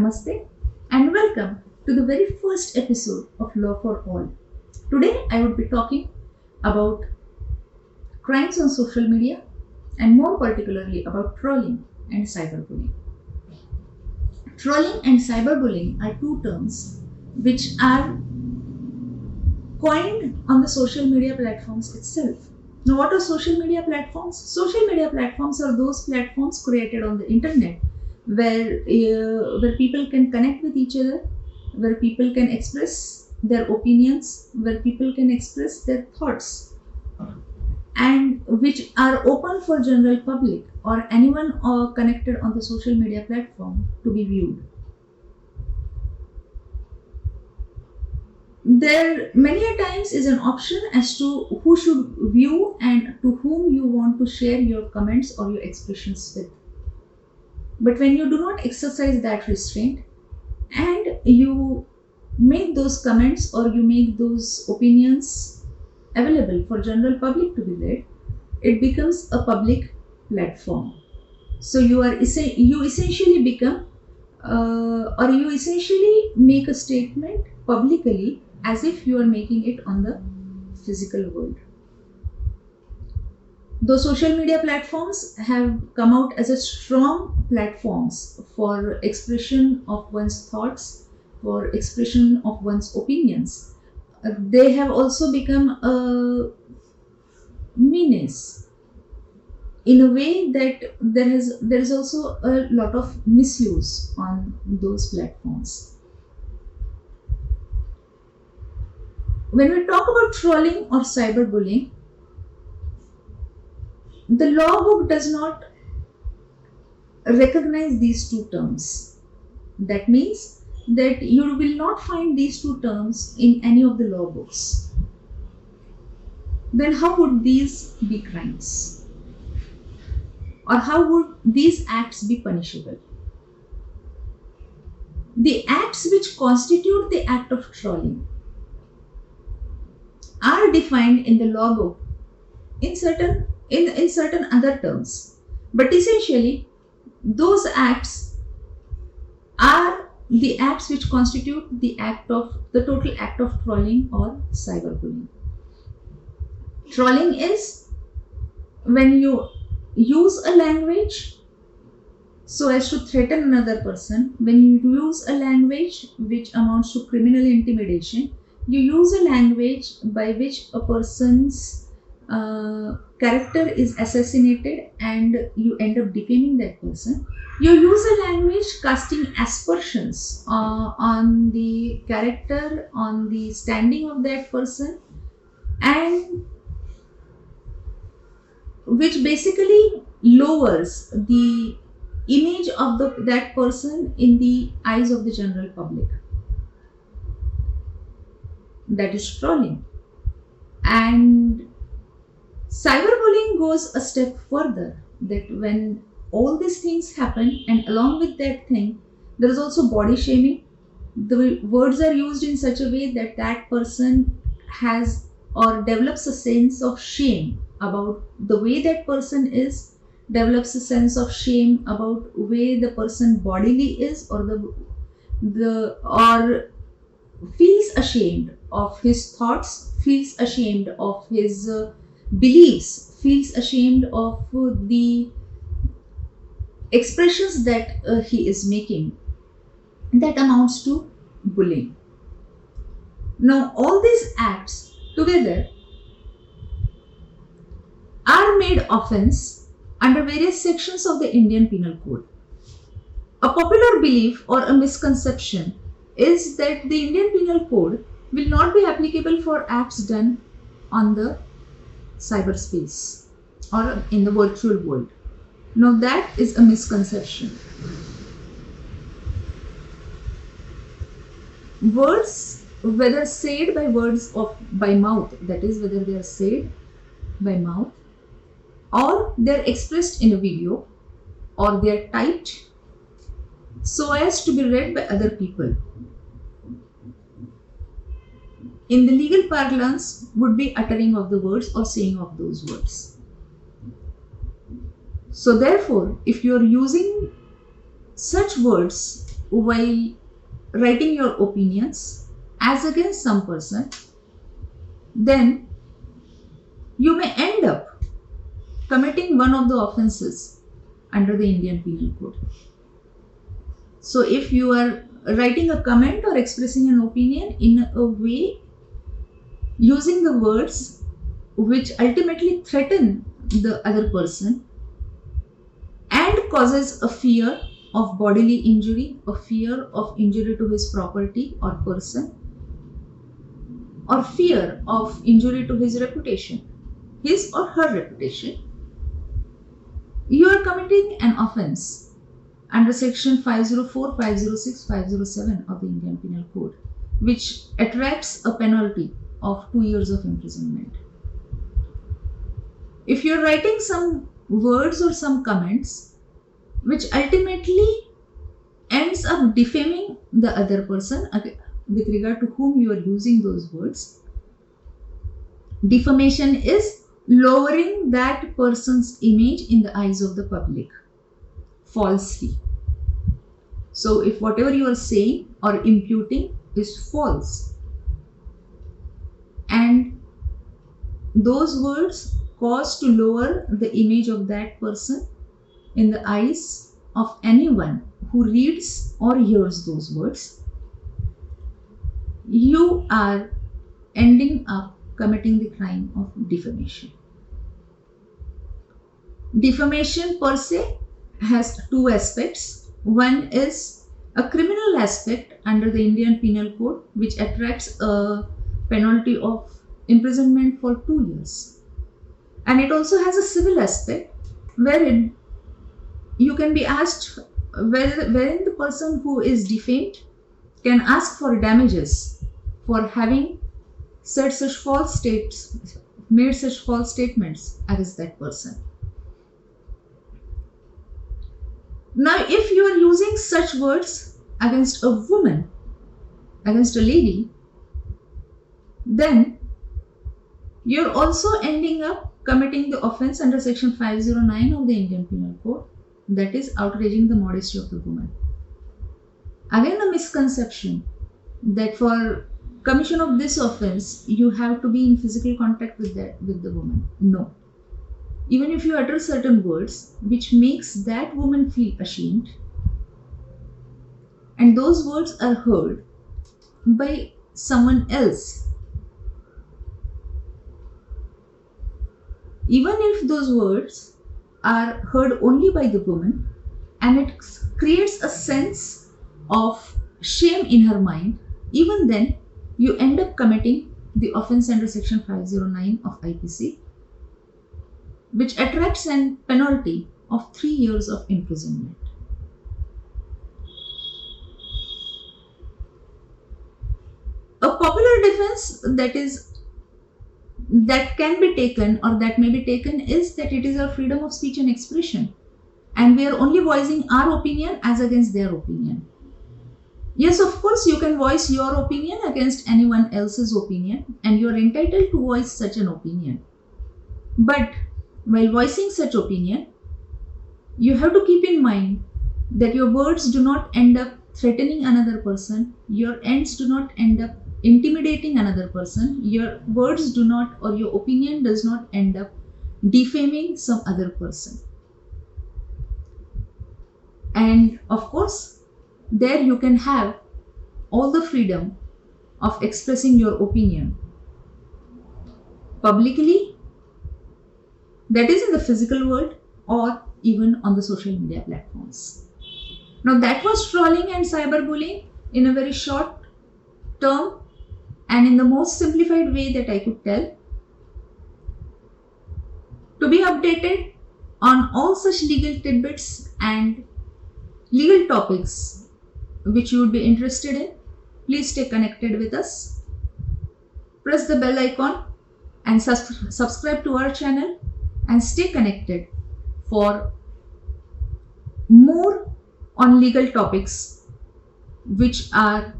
Namaste and welcome to the very first episode of Law for All. Today I would be talking about crimes on social media and more particularly about trolling and cyberbullying. Trolling and cyberbullying are two terms which are coined on the social media platforms itself. Now, what are social media platforms? Social media platforms are those platforms created on the internet where people can connect with each other, where people can express their opinions, where people can express their thoughts, and which are open for general public or anyone connected on the social media platform to be viewed. There many a times is an option as to who should view and to whom you want to share your comments or your expressions with. But when you do not exercise that restraint and you make those comments or you make those opinions available for general public to be read, it becomes a public platform. So you essentially become or you essentially make a statement publicly as if you are making it on the physical world. Though social media platforms have come out as a strong platforms for expression of one's thoughts, for expression of one's opinions, they have also become a menace in a way that there is also a lot of misuse on those platforms. When we talk about trolling or cyberbullying, the law book does not recognize these two terms. That means that you will not find these two terms in any of the law books. Then how would these be crimes? Or how would these acts be punishable? The acts which constitute the act of trolling are defined in the law book in certain other terms, but essentially those acts are the acts which constitute the total act of trolling or cyberbullying. Trolling is when you use a language so as to threaten another person, when you use a language which amounts to criminal intimidation, you use a language by which a person's character is assassinated and you end up defaming that person. You use a language casting aspersions on the character, on the standing of that person, and which basically lowers the image of that person in the eyes of the general public. That is trolling. And cyberbullying goes a step further, that when all these things happen and along with that thing there is also body shaming. The words are used in such a way that that person has or develops a sense of shame about the way that person is, develops a sense of shame about the way the person bodily is, or or feels ashamed of his thoughts, feels ashamed of his beliefs, feels ashamed of the expressions that he is making. That amounts to bullying. Now, all these acts together are made offense under various sections of the Indian Penal Code. A popular belief or a misconception is that the Indian Penal Code will not be applicable for acts done on the cyberspace or in the virtual world. Now, that is a misconception. Words, whether said by mouth, that is, whether they are said by mouth, or they are expressed in a video, or they are typed so as to be read by other people, in the legal parlance would be uttering of the words or saying of those words. So therefore, if you are using such words while writing your opinions as against some person, then you may end up committing one of the offenses under the Indian Penal Code. So if you are writing a comment or expressing an opinion in a way using the words which ultimately threaten the other person and causes a fear of bodily injury, a fear of injury to his property or person, or fear of injury to his reputation, his or her reputation, you are committing an offense under section 504, 506, 507 of the Indian Penal Code, which attracts a penalty of 2 years of imprisonment. If you are writing some words or some comments which ultimately ends up defaming the other person with regard to whom you are using those words, defamation is lowering that person's image in the eyes of the public falsely. So if whatever you are saying or imputing is false and those words cause to lower the image of that person in the eyes of anyone who reads or hears those words, you are ending up committing the crime of defamation. Defamation per se has two aspects. One is a criminal aspect under the Indian Penal Code, which attracts a penalty of imprisonment for 2 years. And it also has a civil aspect wherein you can be asked, wherein the person who is defamed can ask for damages for having made such false statements against that person. Now, if you are using such words against a woman, against a lady, then you're also ending up committing the offense under section 509 of the Indian Penal Code, that is outraging the modesty of the woman. Again, a misconception that for commission of this offense you have to be in physical contact with the woman. No. Even if you utter certain words which makes that woman feel ashamed, and those words are heard by someone else, even if those words are heard only by the woman and it creates a sense of shame in her mind, even then you end up committing the offense under section 509 of IPC, which attracts a penalty of 3 years of imprisonment. A popular defense that can be taken or that may be taken is that it is our freedom of speech and expression, and we are only voicing our opinion as against their opinion. Yes, of course, you can voice your opinion against anyone else's opinion, and you are entitled to voice such an opinion. But while voicing such opinion, you have to keep in mind that your words do not end up threatening another person, your ends do not end up intimidating another person, your words do not, or your opinion does not end up defaming some other person. And of course, there you can have all the freedom of expressing your opinion publicly, that is in the physical world or even on the social media platforms. Now that was trolling and cyberbullying in a very short term and in the most simplified way that I could tell. To be updated on all such legal tidbits and legal topics which you would be interested in, please stay connected with us. Press the bell icon and subscribe to our channel and stay connected for more on legal topics which are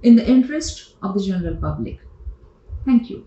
in the interest of the general public. Thank you.